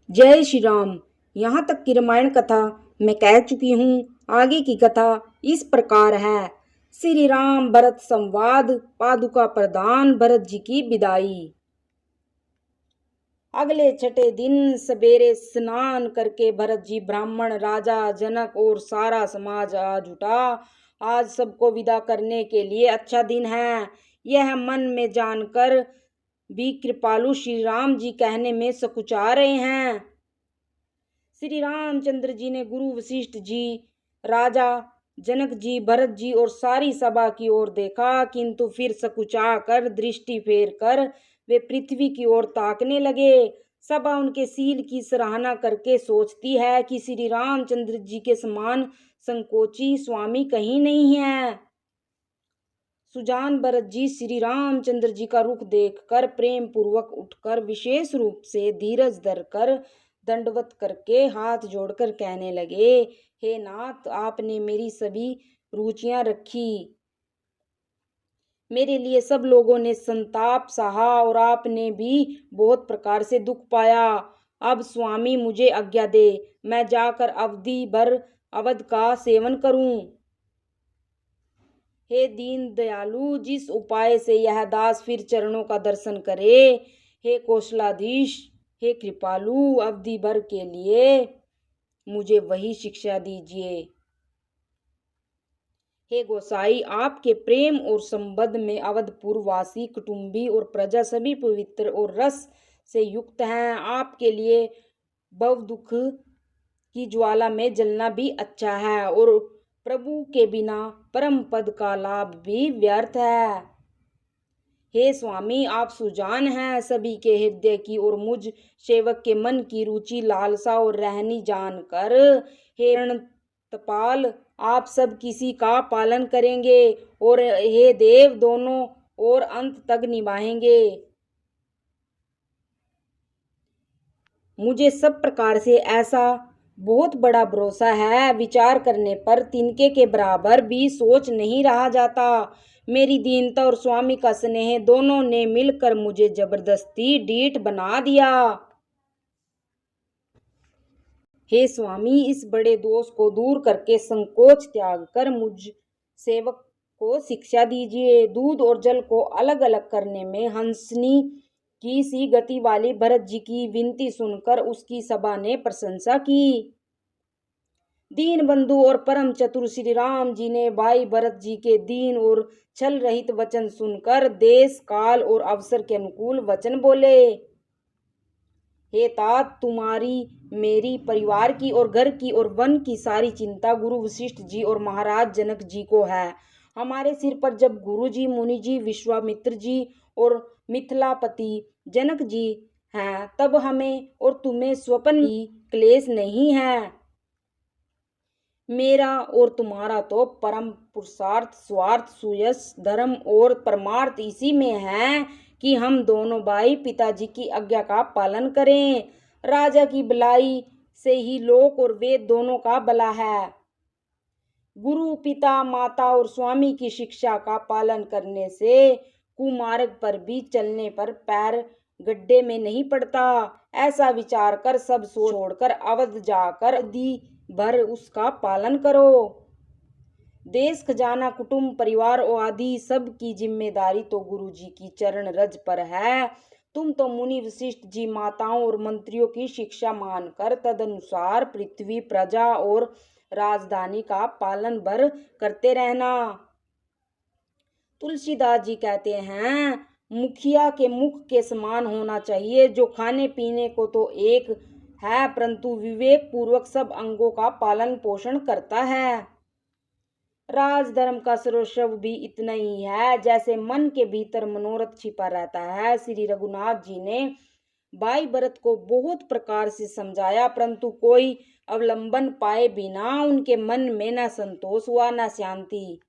जय श्री राम। यहाँ तक की रामायण कथा मैं कह चुकी हूँ। आगे की कथा इस प्रकार है। श्री राम भरत संवाद, पादुका प्रदान, भरत जी की विदाई। अगले छठे दिन सवेरे स्नान करके भरत जी, ब्राह्मण, राजा जनक और सारा समाज आ जुटा। आज सबको विदा करने के लिए अच्छा दिन है, यह मन में जानकर भी कृपालु श्री राम जी कहने में सकुचा रहे हैं। श्री रामचंद्र जी ने गुरु वशिष्ठ जी, राजा जनक जी, भरत जी और सारी सभा की ओर देखा, किंतु फिर सकुचा कर दृष्टि फेर कर वे पृथ्वी की ओर ताकने लगे। सभा उनके शील की सराहना करके सोचती है कि श्री रामचंद्र जी के समान संकोची स्वामी कहीं नहीं है। सुजान भरत जी श्री रामचंद्र जी का रुख देखकर प्रेम पूर्वक उठकर विशेष रूप से धीरज धरकर दंडवत करके हाथ जोड़कर कहने लगे, हे नाथ, आपने मेरी सभी रुचियां रखी, मेरे लिए सब लोगों ने संताप सहा और आपने भी बहुत प्रकार से दुख पाया। अब स्वामी मुझे आज्ञा दे, मैं जाकर अवधि भर अवध का सेवन करूं। हे दीन दयालु, जिस उपाय से यह दास फिर चरणों का दर्शन करे, हे कौशलाधीश, हे कृपालु, अवधि भर के लिए मुझे वही शिक्षा दीजिए। हे गोसाई, आपके प्रेम और संबंध में अवधपुर वासी, कुटुंबी और प्रजा सभी पवित्र और रस से युक्त हैं। आपके लिए भव दुख की ज्वाला में जलना भी अच्छा है और प्रभु के बिना परम पद का लाभ भी व्यर्थ है। हे स्वामी, आप सुजान हैं सभी के हृदय की और मुझ सेवक के मन की रुचि, लालसा और रहनी जानकर, हे रणतपाल, आप सब किसी का पालन करेंगे और हे देव, दोनों और अंत तक निभाएंगे। मुझे सब प्रकार से ऐसा बहुत बड़ा भरोसा है, विचार करने पर तिनके के बराबर भी सोच नहीं रहा जाता। मेरी दीनता और स्वामी का स्नेह दोनों ने मिलकर मुझे जबरदस्ती ढीठ बना दिया। हे स्वामी, इस बड़े दोष को दूर करके संकोच त्याग कर मुझ सेवक को शिक्षा दीजिए। दूध और जल को अलग अलग करने में हंसनी की सी गति वाली भरत जी की विनती सुनकर उसकी सभा ने प्रशंसा की। दीन बंधु और परम चतुर श्री राम जी ने भाई भरत जी के दीन और छल रहित वचन सुनकर देश काल और अवसर के अनुकूल वचन बोले। हे तात, तुम्हारी, मेरी, परिवार की और घर की और वन की सारी चिंता गुरु वशिष्ठ जी और महाराज जनक जी को है। हमारे सिर पर जब गुरु जी, मुनि जी, विश्वामित्र जी और मिथिलापति जनक जी हैं, तब हमें और तुम्हें स्वपन भी क्लेश नहीं है। मेरा और तुम्हारा तो परम पुरुषार्थ, स्वार्थ, सुयश, धर्म और परमार्थ इसी में है कि हम दोनों भाई पिताजी की आज्ञा का पालन करें। राजा की भलाई से ही लोक और वेद दोनों का भला है। गुरु, पिता, माता और स्वामी की शिक्षा का पालन करने से कुमार्ग पर भी चलने पर पैर गड्ढे में नहीं पड़ता। ऐसा विचार कर सब छोड़कर अवध जाकर अवधि भर उसका पालन करो। देश, खजाना, कुटुंब, परिवार और आदि सब की जिम्मेदारी तो गुरु जी की चरण रज पर है। तुम तो मुनि वशिष्ठ जी, माताओं और मंत्रियों की शिक्षा मानकर तदनुसार पृथ्वी, प्रजा और राजधानी का पालन भर करते रहना। तुलसीदास जी कहते हैं, मुखिया के मुख के समान होना चाहिए, जो खाने पीने को तो एक है परंतु विवेक पूर्वक सब अंगों का पालन पोषण करता है। राजधर्म का सर्वस्व भी इतना ही है जैसे मन के भीतर मनोरथ छिपा रहता है। श्री रघुनाथ जी ने भाई भरत को बहुत प्रकार से समझाया, परंतु कोई अवलंबन पाए बिना उनके मन में न संतोष हुआ न शांति।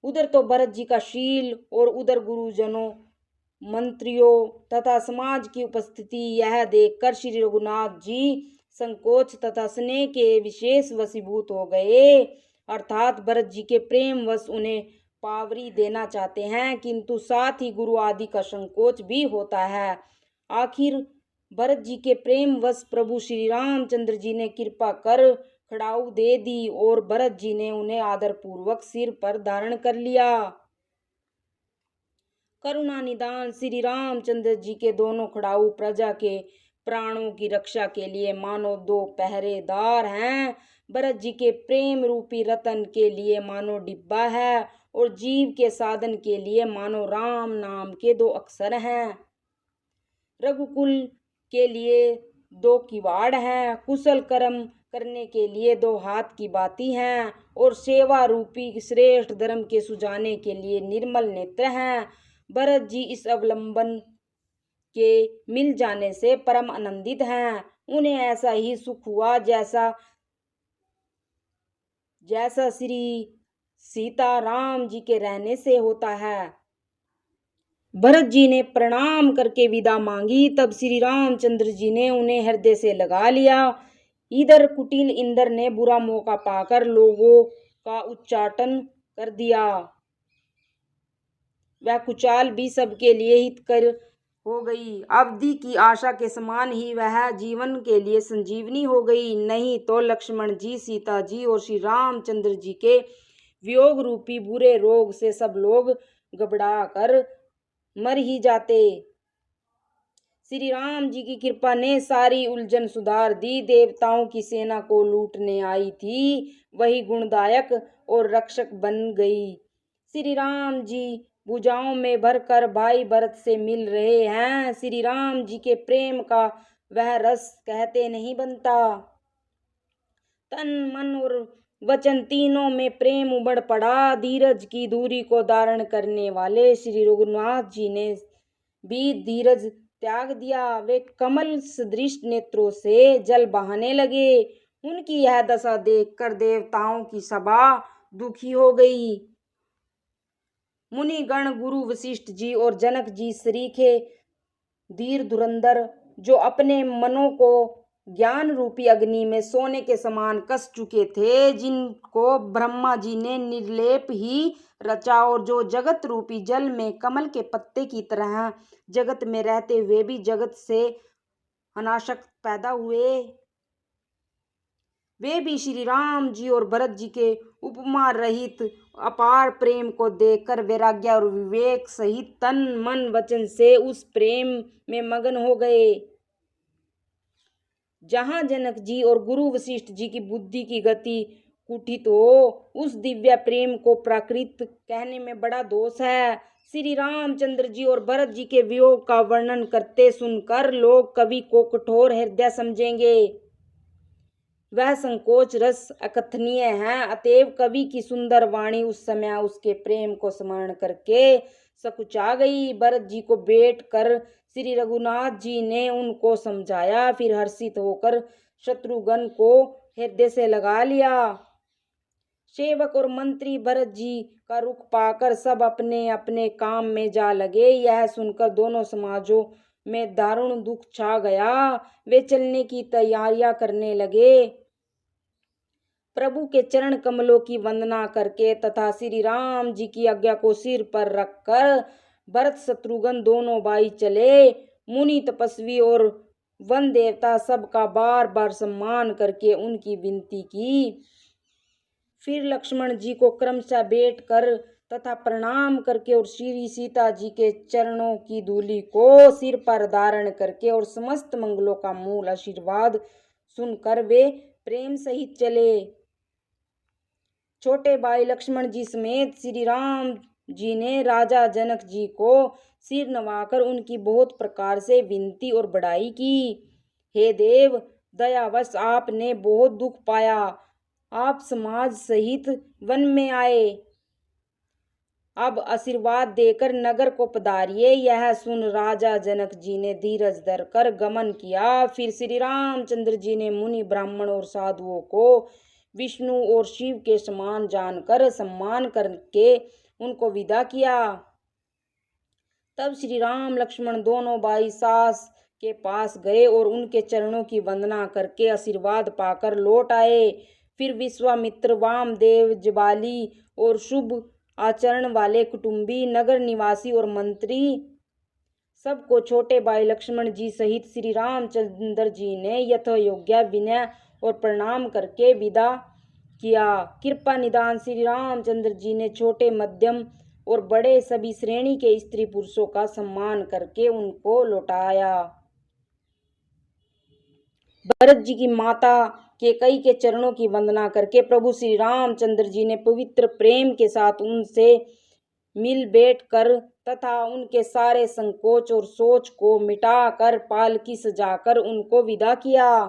उधर तो भरत जी का शील और उधर गुरुजनों, मंत्रियों तथा समाज की उपस्थिति, यह देखकर श्री रघुनाथ जी संकोच तथा स्नेह के विशेष वशीभूत हो गए। अर्थात भरत जी के प्रेम वश उन्हें पावरी देना चाहते हैं, किंतु साथ ही गुरु आदि का संकोच भी होता है। आखिर भरत जी के प्रेमवश प्रभु श्री रामचंद्र जी ने कृपा कर खड़ाऊ दे दी और भरत जी ने उन्हें आदरपूर्वक सिर पर धारण कर लिया। करुणा निदान श्री रामचंद्र जी के दोनों खड़ाऊ प्रजा के प्राणों की रक्षा के लिए मानो दो पहरेदार हैं। भरत जी के प्रेम रूपी रतन के लिए मानो डिब्बा है और जीव के साधन के लिए मानो राम नाम के दो अक्षर हैं। रघुकुल के लिए दो किवाड़ हैं, कुशल कर्म करने के लिए दो हाथ की बाती हैं और सेवा रूपी श्रेष्ठ धर्म के सुजाने के लिए निर्मल नेत्र हैं। भरत जी इस अवलंबन के मिल जाने से परम आनंदित हैं। उन्हें ऐसा ही सुख हुआ जैसा श्री सीता राम जी के रहने से होता है। भरत जी ने प्रणाम करके विदा मांगी, तब श्री रामचंद्र जी ने उन्हें हृदय से लगा लिया। इधर कुटिल इंद्र ने बुरा मौका पाकर लोगों का उच्चाटन कर दिया। वह कुचाल भी सबके लिए हितकर हो गई। अवधि की आशा के समान ही वह जीवन के लिए संजीवनी हो गई। नहीं तो लक्ष्मण जी, सीता जी और श्री रामचंद्र जी के वियोग रूपी बुरे रोग से सब लोग घबरा कर मर ही जाते। श्री राम जी की कृपा ने सारी उलझन सुधार दी। देवताओं की सेना को लूटने आई थी वही गुणदायक और रक्षक बन गई। श्री राम जी भुजाओं में भरकर भाई भरत से मिल रहे हैं। श्री राम जी के प्रेम का वह रस कहते नहीं बनता। तन मन और वचन तीनों में प्रेम उमड़ पड़ा। धीरज की दूरी को धारण करने वाले श्री रघुनाथ जी ने भी धीरज त्याग दिया। वे कमल सदृश नेत्रों से जल बहाने लगे। उनकी यह दशा देखकर देवताओं की सभा दुखी हो गई। मुनिगण, गुरु वशिष्ठ जी और जनक जी सरीखे धीर धुरंधर, जो अपने मनों को ज्ञान रूपी अग्नि में सोने के समान कस चुके थे, जिनको ब्रह्मा जी ने निर्लेप ही रचा और जो जगत रूपी जल में कमल के पत्ते की तरह जगत में रहते हुए भी जगत से अनासक्त पैदा हुए, वे भी श्री राम जी और भरत जी के उपमा रहित अपार प्रेम को देखकर वैराग्य और विवेक सहित तन मन वचन से उस प्रेम में मगन हो गए। जहाँ जनक जी और गुरु वशिष्ठ जी की बुद्धि की गति कुठित हो, उस दिव्य प्रेम को प्राकृत कहने में बड़ा दोष है। श्री रामचंद्र जी और भरत जी के वियोग का वर्णन करते सुनकर लोग कवि को कठोर हृदय समझेंगे। वह संकोच रस अकथनीय है। अतएव कवि की सुंदर वाणी उस समय उसके प्रेम को स्मरण करके सकुचा गई। भरत जी को भेंट कर श्री रघुनाथ जी ने उनको समझाया, फिर हर्षित होकर शत्रुघ्न को हृदय से लगा लिया। सेवक और मंत्री भरत जी का रुख पाकर सब अपने अपने काम में जा लगे। यह सुनकर दोनों समाजों में दारुण दुख छा गया। वे चलने की तैयारियां करने लगे। प्रभु के चरण कमलों की वंदना करके तथा श्री राम जी की आज्ञा को सिर पर रखकर भरत शत्रुघ्न दोनों भाई चले। मुनि, तपस्वी और वन देवता सबका बार बार सम्मान करके उनकी विनती की। फिर लक्ष्मण जी को क्रमशः भेंट कर तथा प्रणाम करके और श्री सीता जी के चरणों की धूलि को सिर पर धारण करके और समस्त मंगलों का मूल आशीर्वाद सुनकर वे प्रेम सहित चले। छोटे भाई लक्ष्मण जी समेत श्री राम जी ने राजा जनक जी को सिर नवाकर उनकी बहुत प्रकार से विनती और बड़ाई की। हे देव, दयावश आपने बहुत दुख पाया। आप समाज सहित वन में आए, अब आशीर्वाद देकर नगर को पधारिए। यह सुन राजा जनक जी ने धीरज धरकर गमन किया। फिर श्री रामचंद्र जी ने मुनि, ब्राह्मण और साधुओं को विष्णु और शिव के समान जानकर सम्मान करके उनको विदा किया। तब श्री राम लक्ष्मण दोनों भाई सास के पास गए और उनके चरणों की वंदना करके आशीर्वाद पाकर लौट आए। फिर विश्वामित्र, वामदेव, जबाली और शुभ आचरण वाले कुटुंबी, नगर निवासी और मंत्री सबको छोटे भाई लक्ष्मण जी सहित श्री रामचंद्र जी ने यथोयोग्य विनय और प्रणाम करके विदा किया। कृपा निदान श्री रामचंद्र जी ने छोटे, मध्यम और बड़े सभी श्रेणी के स्त्री पुरुषों का सम्मान करके उनको लौटाया। भरत जी की माता कैकेयी के चरणों की वंदना करके प्रभु श्री रामचंद्र जी ने पवित्र प्रेम के साथ उनसे मिल बैठ कर तथा उनके सारे संकोच और सोच को मिटाकर पालकी सजाकर उनको विदा किया।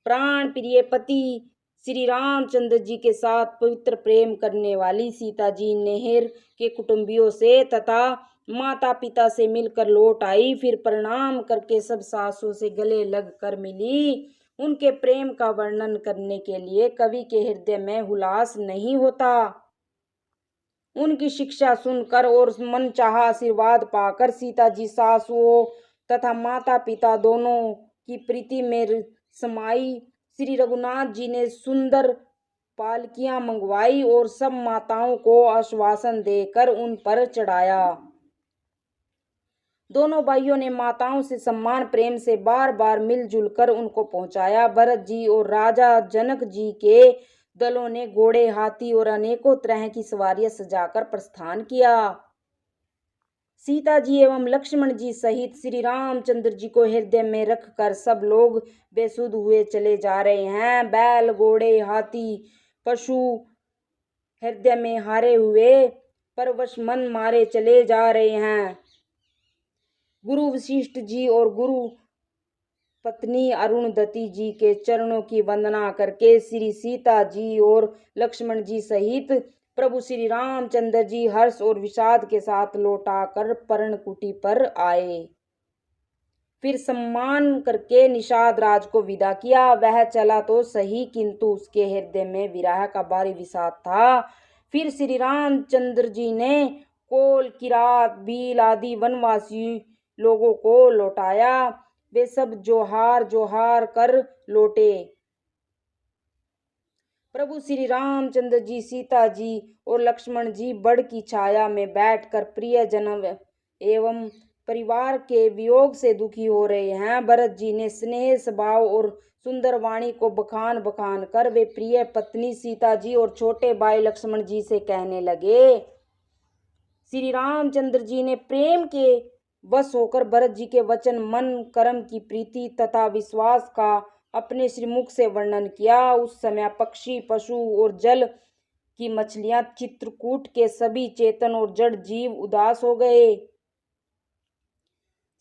प्राण प्रिय पति श्री रामचंद्र जी के साथ पवित्र प्रेम करने वाली सीता जी नेहर के कुटुंबियों से तथा माता पिता से मिलकर लौट आई। फिर प्रणाम करके सब सासों से गले लग कर मिली। उनके प्रेम का वर्णन करने के लिए कवि के हृदय में हुलास नहीं होता। उनकी शिक्षा सुनकर और मनचाहा आशीर्वाद पाकर सीता जी सासुओं तथा माता पिता दोनों की प्रीति में समाई। श्री रघुनाथ जी ने सुंदर पालकियां मंगवाई और सब माताओं को आश्वासन देकर उन पर चढ़ाया। दोनों भाइयों ने माताओं से सम्मान प्रेम से बार बार मिलजुल कर उनको पहुंचाया। भरत जी और राजा जनक जी के दलों ने घोड़े, हाथी और अनेकों तरह की सवारियां सजाकर प्रस्थान किया। सीता जी एवं लक्ष्मण जी सहित श्री रामचंद्र जी को हृदय में रखकर सब लोग बेसुध हुए चले जा रहे हैं। बैल, घोड़े, हाथी, पशु हृदय में हारे हुए परवश मन मारे चले जा रहे हैं। गुरु वशिष्ठ जी और गुरु पत्नी अरुणधति जी के चरणों की वंदना करके श्री सीता जी और लक्ष्मण जी सहित प्रभु श्री रामचंद्र जी हर्ष और विषाद के साथ लौटाकर पर्णकुटी पर आए। फिर सम्मान करके निषाद राज को विदा किया। वह चला तो सही, किंतु उसके हृदय में विरह का भारी विषाद था। फिर श्री रामचंद्र जी ने कोल, किरात, भील आदि वनवासी लोगों को लौटाया। वे सब जोहार जोहार कर लौटे। प्रभु श्री रामचंद्र जी, सीता जी और लक्ष्मण जी बड़ की छाया में बैठकर प्रियजन एवं परिवार के वियोग से दुखी हो रहे हैं। भरत जी ने स्नेह स्वभाव और सुंदर वाणी को बखान बखान कर वे प्रिय पत्नी सीता जी और छोटे भाई लक्ष्मण जी से कहने लगे। श्री रामचंद्र जी ने प्रेम के वश होकर भरत जी के वचन, मन, कर्म की प्रीति तथा विश्वास का अपने श्रीमुख से वर्णन किया। उस समय पक्षी, पशु और जल की मछलियां, चित्रकूट के सभी चेतन और जड़ जीव उदास हो गए।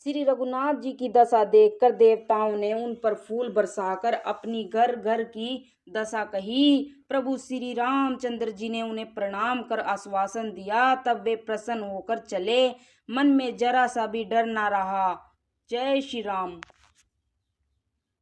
श्री रघुनाथ जी की दशा देखकर देवताओं ने उन पर फूल बरसाकर अपनी घर घर की दशा कही। प्रभु श्री रामचंद्र जी ने उन्हें प्रणाम कर आश्वासन दिया। तब वे प्रसन्न होकर चले। मन में जरा सा भी डर न रहा। जय श्री राम।